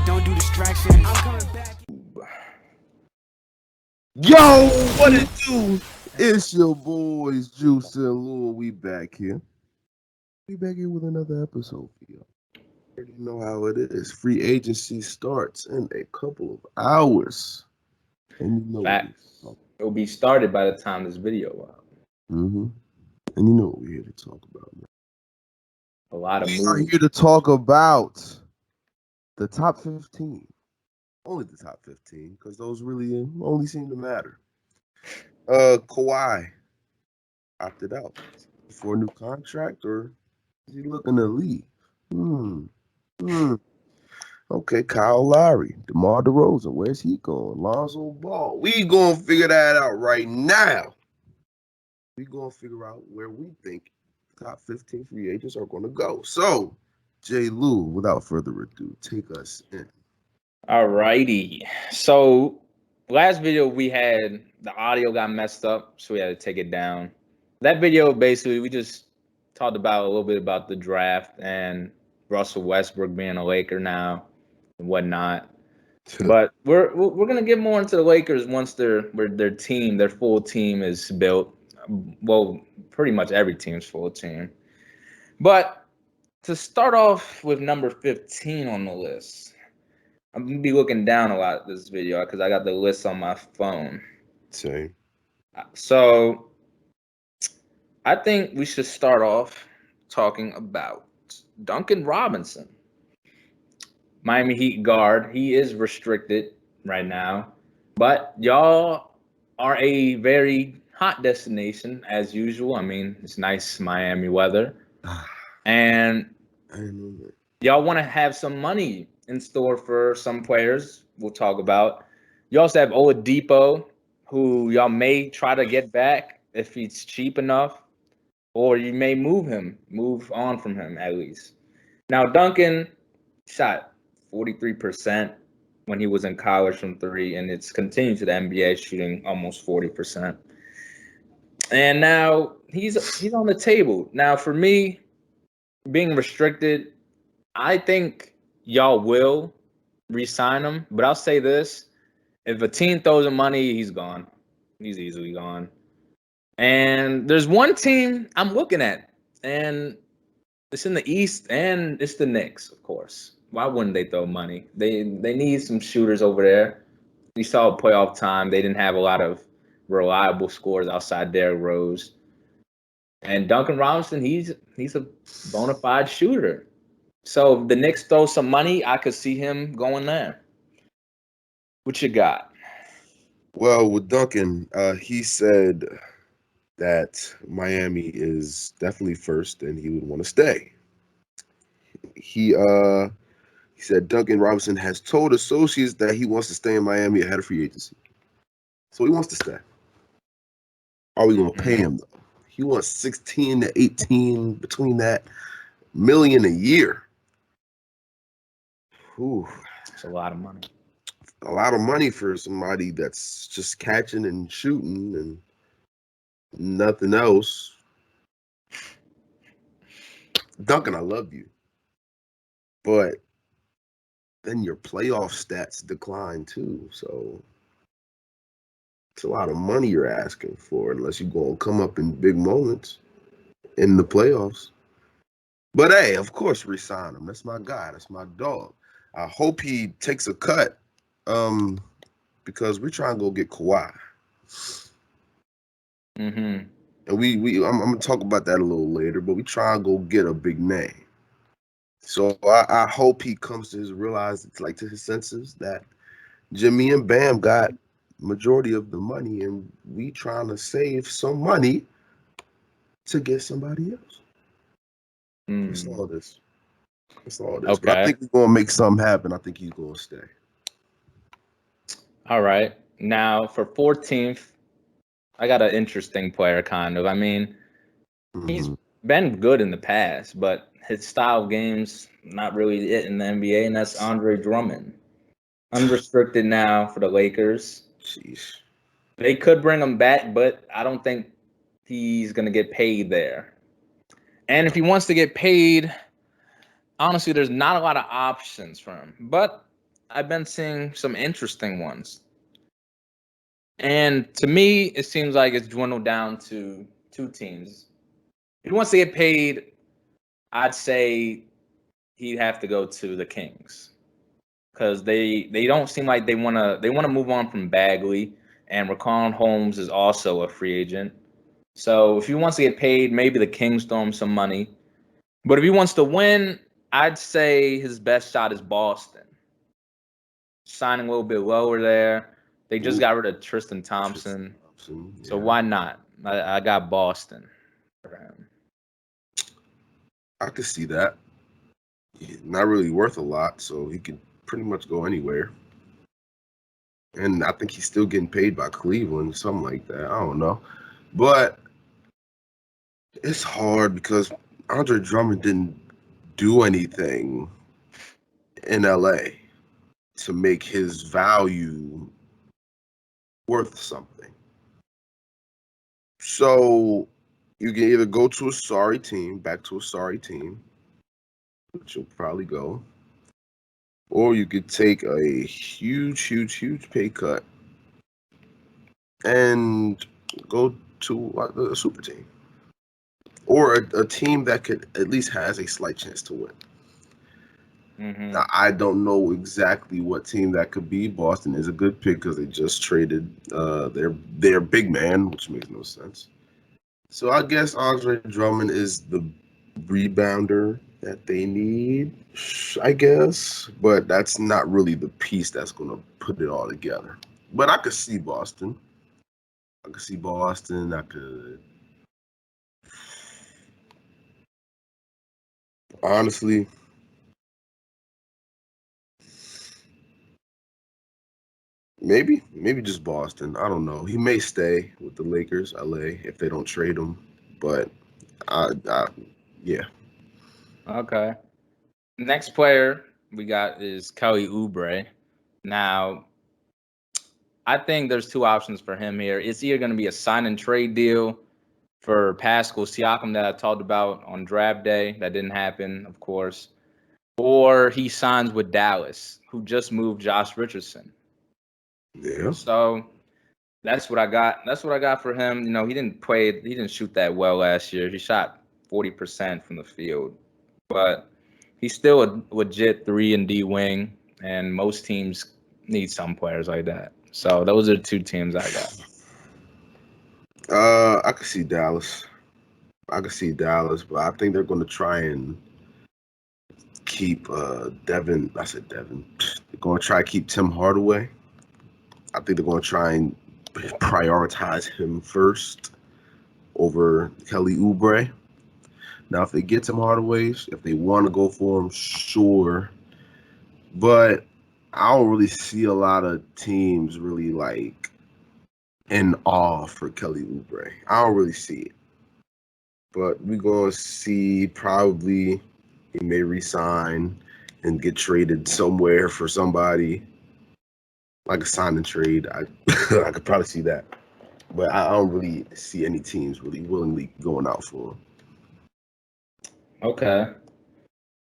don't do distractions. I'm coming back. Yo, what it do? It's your boys, Juice and Lou. We back here. We back here with another episode for you. You know how it is. Free agency starts in a couple of hours. And you know Facts. It'll be started by the time this video out. Mm-hmm. And you know what we're here to talk about, man. A lot of We moves. are here to talk about the top 15. Only the top 15, because those really only seem to matter. Kawhi opted out for a new contract, or is he looking to leave? Okay, Kyle Lowry, DeMar DeRozan, where's he going? Lonzo Ball. We gonna figure that out right now. We gonna figure out where we think top 15 free agents are gonna go. So, J. Lou, without further ado, take us in. Alrighty. So last video we had the audio got messed up, so we had to take it down. That video basically we just talked about a little bit about the draft and Russell Westbrook being a Laker now and whatnot. But we're gonna get more into the Lakers once their full team is built. Well, pretty much every team's full team. But to start off with number 15 on the list, I'm gonna be looking down a lot this video because I got the list on my phone. Same. So I think we should start off talking about Duncan Robinson, Miami Heat guard. He is restricted right now, but y'all are a very hot destination as usual. I mean, it's nice Miami weather, and y'all want to have some money in store for some players we'll talk about. You also have Oladipo, who y'all may try to get back if he's cheap enough, or you may move on from him at least. Now, Duncan shot 43% when he was in college from three, and it's continued to the NBA, shooting almost 40%. And now he's on the table. Now, for me, being restricted, I think y'all will re-sign him, but I'll say this: if a team throws him money, he's gone. He's easily gone. And there's one team I'm looking at, and it's in the East, and it's the Knicks, of course. Why wouldn't they throw money? They need some shooters over there. We saw playoff time. They didn't have a lot of reliable scores outside Derrick Rose. And Duncan Robinson, he's a bona fide shooter. So if the Knicks throw some money, I could see him going there. What you got? Well, with Duncan, he said that Miami is definitely first and he would want to stay. He said Duncan Robinson has told associates that he wants to stay in Miami ahead of free agency. So he wants to stay. Are we going to pay him, though? He wants 16 to 18, between that, million a year. Ooh. It's a lot of money. A lot of money for somebody that's just catching and shooting and nothing else. Duncan, I love you. But then your playoff stats decline too. So it's a lot of money you're asking for unless you're going to come up in big moments in the playoffs. But hey, of course, re-sign him. That's my guy. That's my dog. I hope he takes a cut because we're trying to go get Kawhi. Mm-hmm. And I'm going to talk about that a little later, but we try and go get a big name. So I hope he comes to his senses that Jimmy and Bam got majority of the money, and we trying to save some money to get somebody else. That's all this. Okay. But I think we're going to make something happen. I think he's going to stay. All right. Now, for 14th, I got an interesting player, kind of. I mean, he's been good in the past, but his style of game's not really it in the NBA, and that's Andre Drummond. Unrestricted now for the Lakers. Jeez. They could bring him back, but I don't think he's going to get paid there. And if he wants to get paid, honestly, there's not a lot of options for him. But I've been seeing some interesting ones. And to me, it seems like it's dwindled down to two teams. If he wants to get paid, I'd say he'd have to go to the Kings because they don't seem like they wanna move on from Bagley, and Raquan Holmes is also a free agent. So if he wants to get paid, maybe the Kings throw him some money. But if he wants to win, I'd say his best shot is Boston. Signing a little bit lower there. They just Ooh, got rid of Tristan Tristan Thompson. Thompson, So yeah. why not? I got Boston for him. I could see that. He's not really worth a lot, so he could pretty much go anywhere. And I think he's still getting paid by Cleveland, something like that. I don't know. But it's hard because Andre Drummond didn't do anything in LA to make his value worth something. So you can either go to a sorry team, back to a sorry team, which you'll probably go, or you could take a huge pay cut and go to a super team or a team that could at least has a slight chance to win. Mm-hmm. Now, I don't know exactly what team that could be. Boston is a good pick because they just traded their big man, which makes no sense. So I guess Andre Drummond is the rebounder that they need, I guess. But that's not really the piece that's going to put it all together. But I could see Boston. I could see Boston. I could. Honestly, maybe just Boston. I don't know. He may stay with the Lakers, LA, if they don't trade him. But yeah. Okay. Next player we got is Kelly Oubre. Now, I think there's two options for him here. It's either going to be a sign and trade deal for Pascal Siakam that I talked about on draft day. That didn't happen, of course. Or he signs with Dallas, who just moved Josh Richardson. Yeah. So that's what I got. That's what I got for him. You know, he didn't shoot that well last year. He shot 40% from the field. But he's still a legit 3 and D wing, and most teams need some players like that. So those are the two teams I got. I could see Dallas. I could see Dallas, but I think they're going to try and keep Devin. I said Devin. They're going to try to keep Tim Hardaway. I think they're going to try and prioritize him first over Kelly Oubre. Now, if they get Tim Hardaway, if they want to go for him, sure. But I don't really see a lot of teams really like in awe for Kelly Oubre. I don't really see it. But we're going to see probably he may resign and get traded somewhere for somebody like a sign and trade. I I could probably see that. But I don't really see any teams really willingly going out for him. Okay.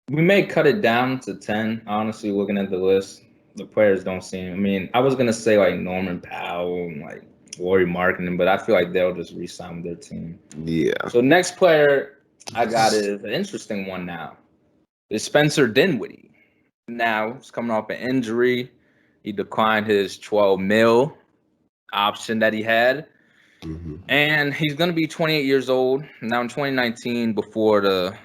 We may cut it down to 10, honestly, looking at the list. The players don't seem. I mean, I was going to say like Norman Powell and like Laurie Markkinen, but I feel like they'll just re-sign with their team. Yeah. So next player I got is an interesting one now. Is Spencer Dinwiddie. Now, he's coming off an injury. He declined his 12 mil option that he had. Mm-hmm. And he's going to be 28 years old. Now in 2019, before the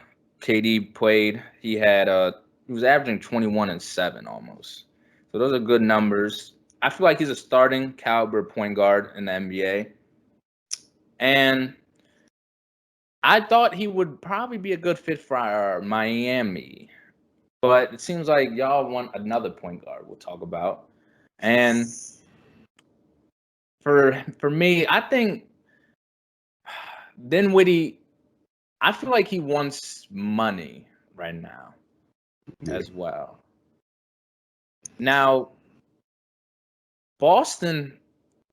KD played, he was averaging 21 and 7 almost. So those are good numbers. I feel like he's a starting caliber point guard in the NBA. And I thought he would probably be a good fit for Miami. But it seems like y'all want another point guard we'll talk about. And for me, I think Dinwiddie, I feel like he wants money right now as well. Now, Boston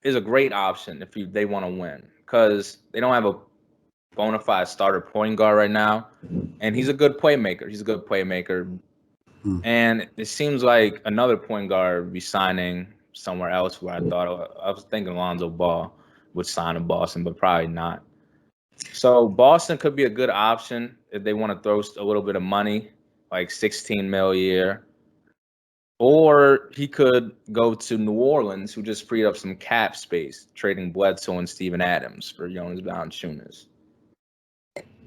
is a great option if they want to win because they don't have a bona fide starter point guard right now. And he's a good playmaker. And it seems like another point guard be signing somewhere else where I was thinking Lonzo Ball would sign in Boston, but probably not. So Boston could be a good option if they want to throw a little bit of money, like 16 mil a year. Or he could go to New Orleans, who just freed up some cap space, trading Bledsoe and Steven Adams for Jonas Valanciunas.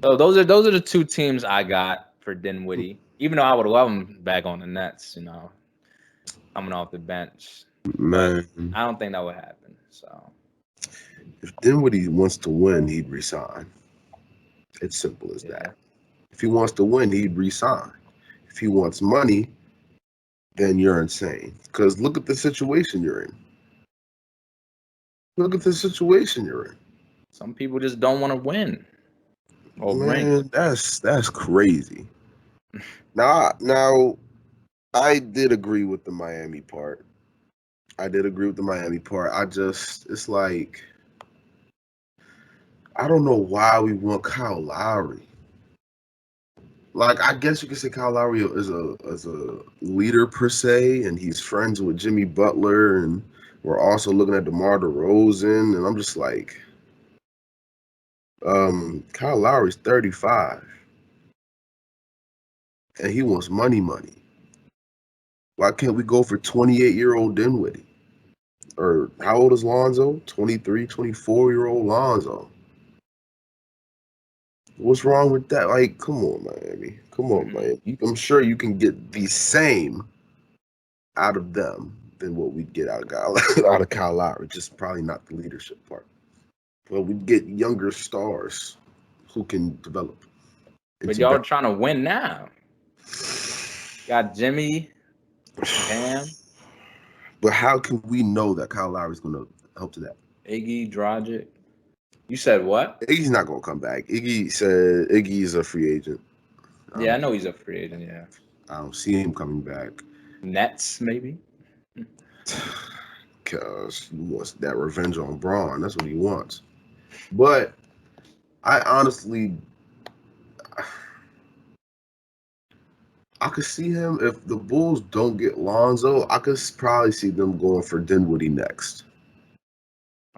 So those are the two teams I got for Dinwiddie. Even though I would love him back on the Nets, coming off the bench. But Man, I don't think that would happen. So if Dinwiddie wants to win, he'd resign. It's simple as yeah. that. If he wants to win, he'd resign. If he wants money, then you're insane. Because look at the situation you're in. Look at the situation you're in. Some people just don't want to win or ring. Man, that's crazy. Now, I did agree with the Miami part. It's like, I don't know why we want Kyle Lowry. Like, I guess you could say Kyle Lowry is a leader per se, and he's friends with Jimmy Butler, and we're also looking at DeMar DeRozan, and I'm just like, Kyle Lowry's 35, and he wants money. Why can't we go for 28-year-old Dinwiddie? Or how old is Lonzo? 23, 24-year-old Lonzo. What's wrong with that? Like, come on, Miami. I'm sure you can get the same out of them than what we get out of Kyle Lowry. Just probably not the leadership part. But we get younger stars who can develop. But y'all are trying to win now. Got Jimmy, Cam, But how can we know that Kyle Lowry is going to help to that? Iggy, Dragic. You said what? Iggy's not going to come back. Iggy said Iggy's a free agent. Yeah, I know he's a free agent, yeah. I don't see him coming back. Nets, maybe? Because he wants that revenge on Braun. That's what he wants. But I honestly, I could see him, if the Bulls don't get Lonzo, I could probably see them going for Dinwiddie next.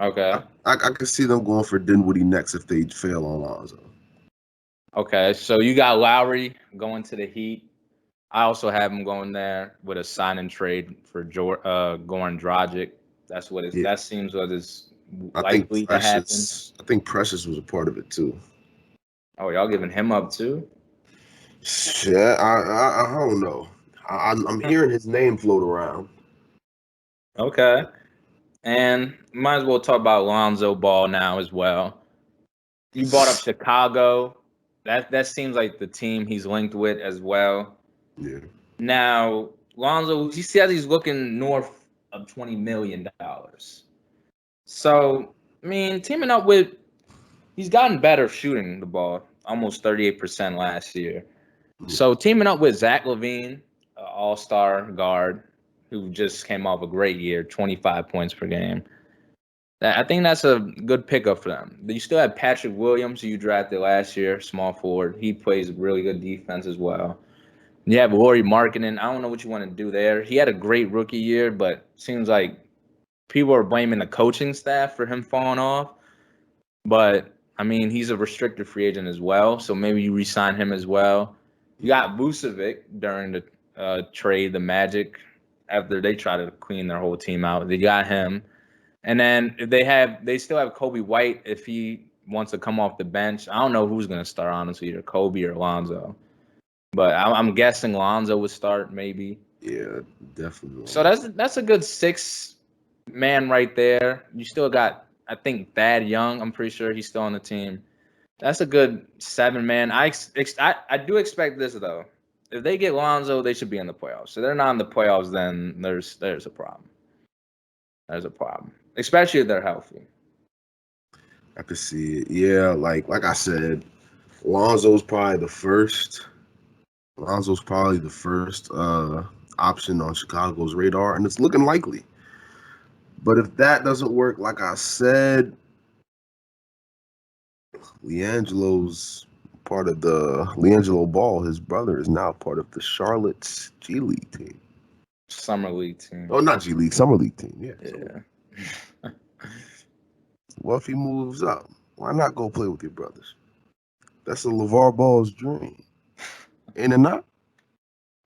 Okay. I could see them going for Dinwiddie next if they fail on Lonzo. Okay, so you got Lowry going to the Heat. I also have him going there with a sign and trade for Goran Dragic. That's what it. Yeah. That seems what is I likely to happen. think Precious was a part of it too. Oh, y'all giving him up too? Yeah, I don't know. I'm hearing his name float around. Okay. And might as well talk about Lonzo Ball now as well. You brought up Chicago. That seems like the team he's linked with as well. Yeah. Now, Lonzo, he says he's looking north of $20 million. So, I mean, teaming up with, he's gotten better shooting the ball, almost 38% last year. So, teaming up with Zach LaVine, an all-star guard, who just came off a great year, 25 points per game. I think that's a good pickup for them. You still have Patrick Williams, who you drafted last year, small forward. He plays really good defense as well. You have Lauri Markkanen. I don't know what you want to do there. He had a great rookie year, but seems like people are blaming the coaching staff for him falling off. But, I mean, he's a restricted free agent as well, so maybe you re-sign him as well. You got Vucevic during the trade, the Magic, after they try to clean their whole team out. They got him. And then they still have Kobe White if he wants to come off the bench. I don't know who's going to start, honestly, either Kobe or Lonzo. But I'm guessing Lonzo would start, maybe. Yeah, definitely. So that's a good 6-man right there. You still got, I think, Thad Young. I'm pretty sure he's still on the team. That's a good 7-man. I do expect this, though. If they get Lonzo, they should be in the playoffs. So they're not in the playoffs, then there's a problem. There's a problem, especially if they're healthy. I could see it. Yeah, like I said, Lonzo's probably the first option on Chicago's radar, and it's looking likely. But if that doesn't work, like I said, LiAngelo's part of the LiAngelo Ball. His brother is now part of the Charlotte's G League team. Summer League team. Oh, not G League, Summer League team. Yeah. Yeah. Well, if he moves up, why not go play with your brothers? That's a LeVar Ball's dream. Ain't it not?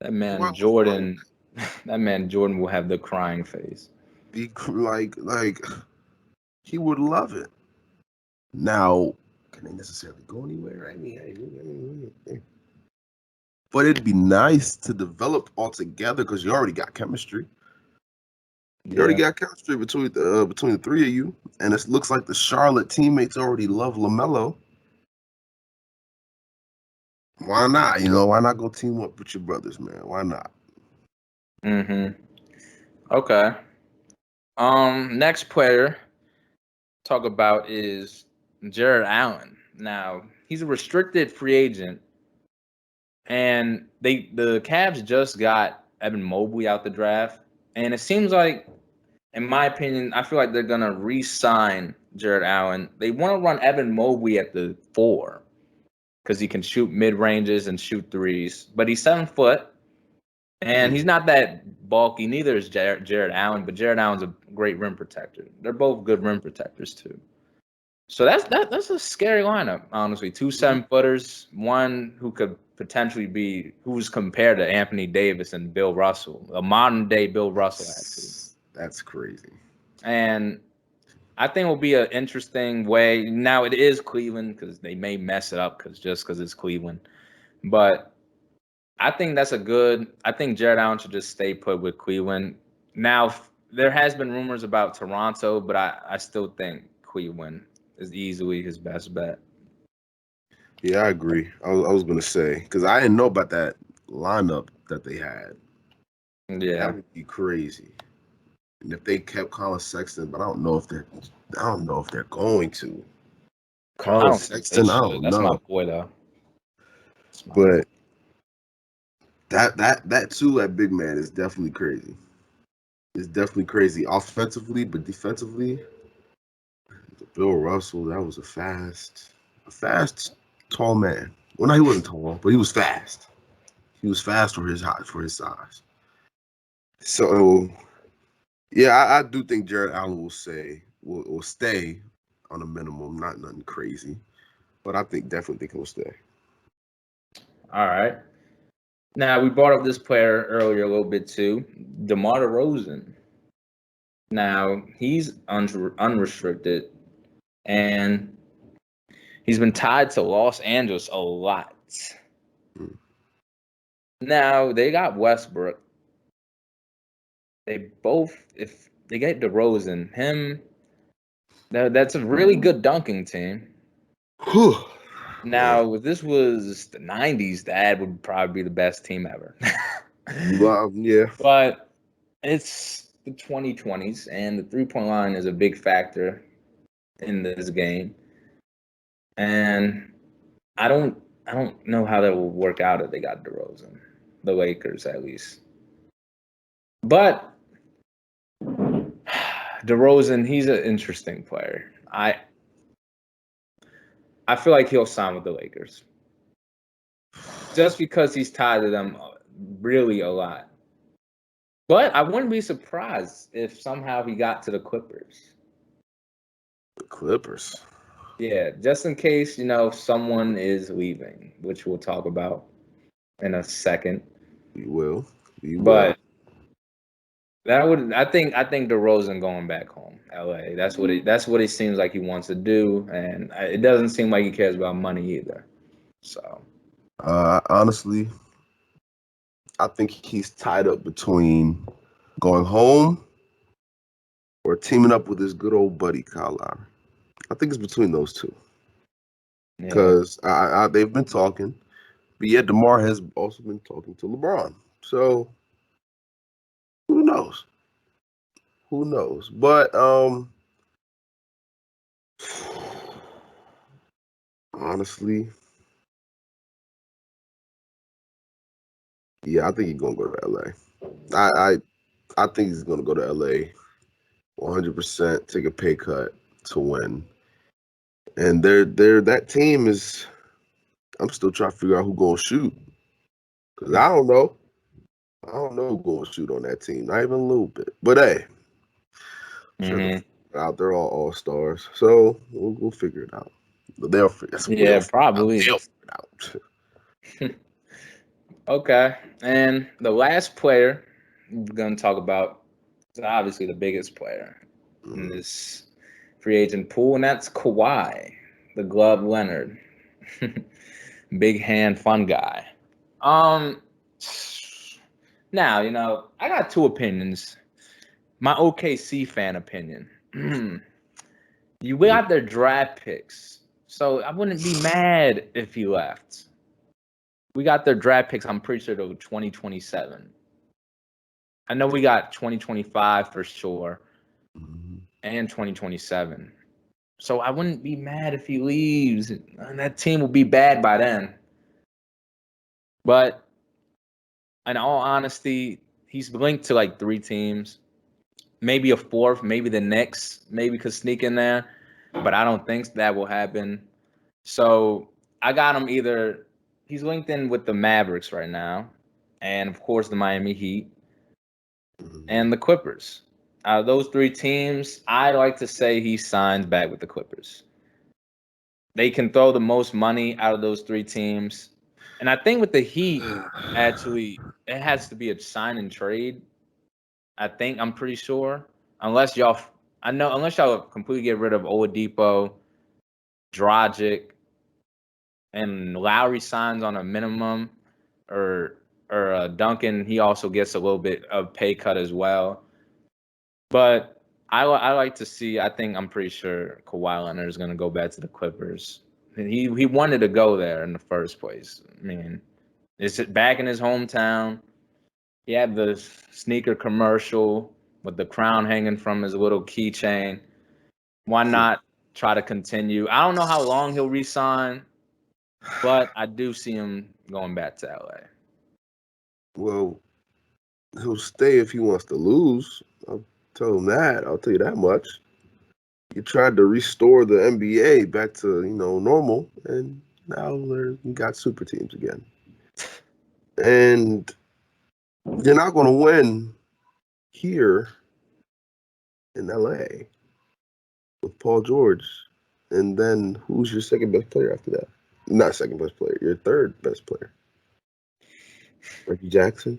That man Jordan will have the crying face. Be like he would love it. Now, can they necessarily go anywhere? I mean, but it'd be nice to develop all together because you already got chemistry. You already got chemistry between the three of you, and it looks like the Charlotte teammates already love LaMelo. Why not? Why not go team up with your brothers, man? Why not? Okay. Next player talk about is Jared Allen. Now, he's a restricted free agent, and the Cavs just got Evan Mobley out the draft, and it seems like, in my opinion, I feel like they're gonna re-sign Jared Allen. They want to run Evan Mobley at the 4 because he can shoot mid ranges and shoot threes, but he's 7 foot. And he's not that bulky. Neither is Jared Allen, but Jared Allen's a great rim protector. They're both good rim protectors too. So that's a scary lineup, honestly. 2 7-footers, one who could potentially be who's compared to Anthony Davis and Bill Russell, a modern day Bill Russell, actually. That's crazy. And I think it will be an interesting way. Now it is Cleveland because they may mess it up because it's Cleveland, but I think I think Jared Allen should just stay put with Cleveland. Now, there has been rumors about Toronto, but I still think Cleveland is easily his best bet. Yeah, I agree. I was going to say, because I didn't know about that lineup that they had. Yeah. That would be crazy. And if they kept Colin Sexton, but I don't know if they're going to. Colin Sexton, I don't know. That's my boy, though. But that too, that big man is definitely crazy. It's definitely crazy offensively, but defensively, Bill Russell, that was a fast, tall man. Well, no, he wasn't tall, but he was fast. He was fast for his size. So, yeah, I do think Jared Allen will stay on a minimum, not nothing crazy, but I definitely think he'll stay. All right. Now, we brought up this player earlier a little bit too, DeMar DeRozan. Now, he's unrestricted, and he's been tied to Los Angeles a lot. Now, they got Westbrook. They both, if they get DeRozan, that's a really good dunking team. Now, if this was the 90s, that would probably be the best team ever. Well, yeah. But it's the 2020s, and the three-point line is a big factor in this game. And I don't know how that will work out if they got DeRozan, the Lakers at least. But DeRozan, he's an interesting player. I feel like he'll sign with the Lakers just because he's tied to them really a lot. But I wouldn't be surprised if somehow he got to the Clippers. The Clippers? Yeah, just in case, someone is leaving, which we'll talk about in a second. We will. But I think DeRozan going back home, LA. That's what it seems like he wants to do, and it doesn't seem like he cares about money either. So, honestly, I think he's tied up between going home or teaming up with his good old buddy Kyle Lowry. I think it's between those two because they've been talking, but yet DeMar has also been talking to LeBron. So who knows? But honestly, yeah, I think he's gonna go to LA. I think he's gonna go to LA 100%, take a pay cut to win. And that team is, I'm still trying to figure out who gonna shoot. Cause I don't know. I don't know who gonna shoot on that team. Not even a little bit. But hey, I'm sure they'll figure it out. They're all stars. So we'll figure it out. They'll figure Yeah, it probably. out. Okay. And the last player we're going to talk about is obviously the biggest player in this free agent pool, and that's Kawhi, the glove Leonard. Big hand, fun guy. Now, I got two opinions. My OKC fan opinion. You got their draft picks, so I wouldn't be mad if he left. We got their draft picks, I'm pretty sure, to 2027. I know we got 2025 for sure and 2027. So I wouldn't be mad if he leaves. And that team will be bad by then. But in all honesty, he's linked to like 3 teams, maybe a 4th, maybe the Knicks, maybe could sneak in there. But I don't think that will happen. So I got him either. He's linked in with the Mavericks right now, and of course the Miami Heat and the Clippers. Out of those 3 teams, I'd like to say he signs back with the Clippers. They can throw the most money out of those 3 teams. And I think with the Heat, actually, it has to be a sign and trade. I'm pretty sure. Unless y'all completely get rid of Oladipo, Dragic, and Lowry signs on a minimum, or Duncan, he also gets a little bit of pay cut as well. But I like to see. I'm pretty sure Kawhi Leonard is going to go back to the Clippers. He wanted to go there in the first place. I mean, it's back in his hometown. He had the sneaker commercial with the crown hanging from his little keychain. Why not try to continue? I don't know how long he'll resign, but I do see him going back to LA. Well, he'll stay if he wants to lose. I'll tell him that. I'll tell you that much. You tried to restore the NBA back to normal, and now we got super teams again. And you're not going to win here in LA with Paul George. And then who's your second best player after that? Not second best player, your third best player. Reggie Jackson.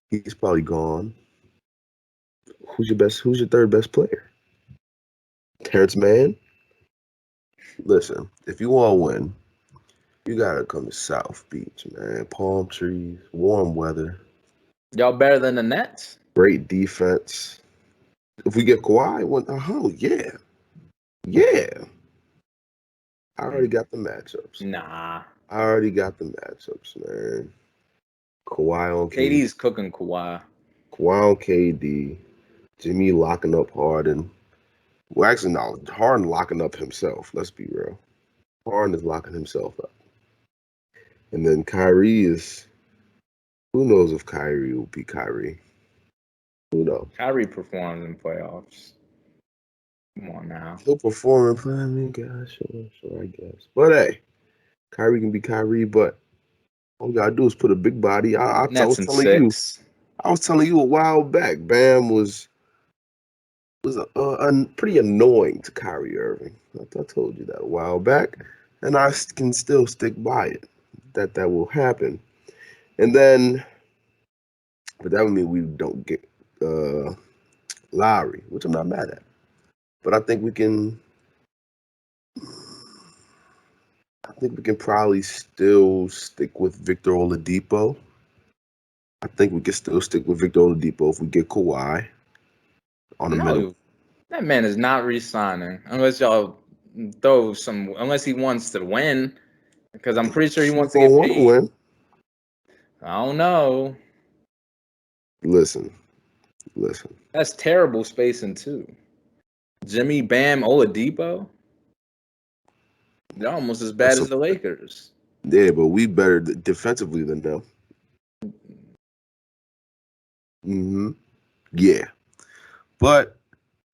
He's probably gone. Who's your third best player? Terrence Mann? Listen, if you want to win, you gotta come to South Beach, man. Palm trees, warm weather. Y'all better than the Nets? Great defense. If we get Kawhi, yeah. Yeah. I already got the matchups. Nah. I already got the matchups, man. Kawhi on KD. KD's cooking Kawhi. Kawhi on KD. Jimmy locking up Harden. Well, actually, no. Harden locking up himself. Let's be real. Harden is locking himself up. And then Kyrie is... Who knows if Kyrie will be Kyrie? Who knows? Kyrie performs in playoffs. Come on now. He'll perform and play. I mean, gosh, sure, I guess. But hey, Kyrie can be Kyrie, but all we gotta do is put a big body. I was telling you a while back. Bam was pretty annoying to Kyrie Irving. I told you that a while back, and I can still stick by it. That will happen, and then, but that would mean we don't get Lowry, which I'm not mad at. But I think we can probably still stick with Victor Oladipo. I think we can still stick with Victor Oladipo if we get Kawhi on the middle. That man is not re-signing unless y'all throw some. Unless he wants to win, because I'm pretty sure he wants to get paid. Win. I don't know. Listen. That's terrible spacing too. Jimmy, Bam, Oladipo. They're almost as bad as the Lakers. Yeah, but we better defensively than them. Yeah. But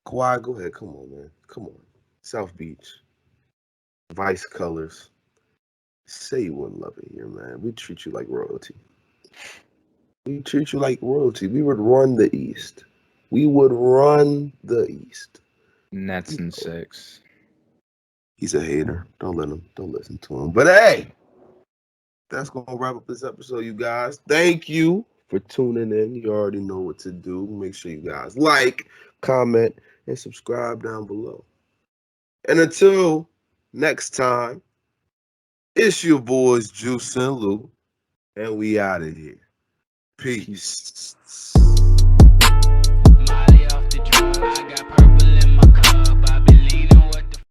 Kawhi, go ahead. Come on, man. Come on. South Beach. Vice colors. Say you wouldn't love it here, man. We treat you like royalty. We treat you like royalty. We would run the East. We would run the East. Nets in 6. He's a hater. Don't listen to him. But hey, that's gonna wrap up this episode, you guys. Thank you for tuning in. You already know what to do. Make sure you guys like, comment, and subscribe down below. And until next time, it's your boys Juice and Lou, and we out of here. Peace. Molly off the drugs.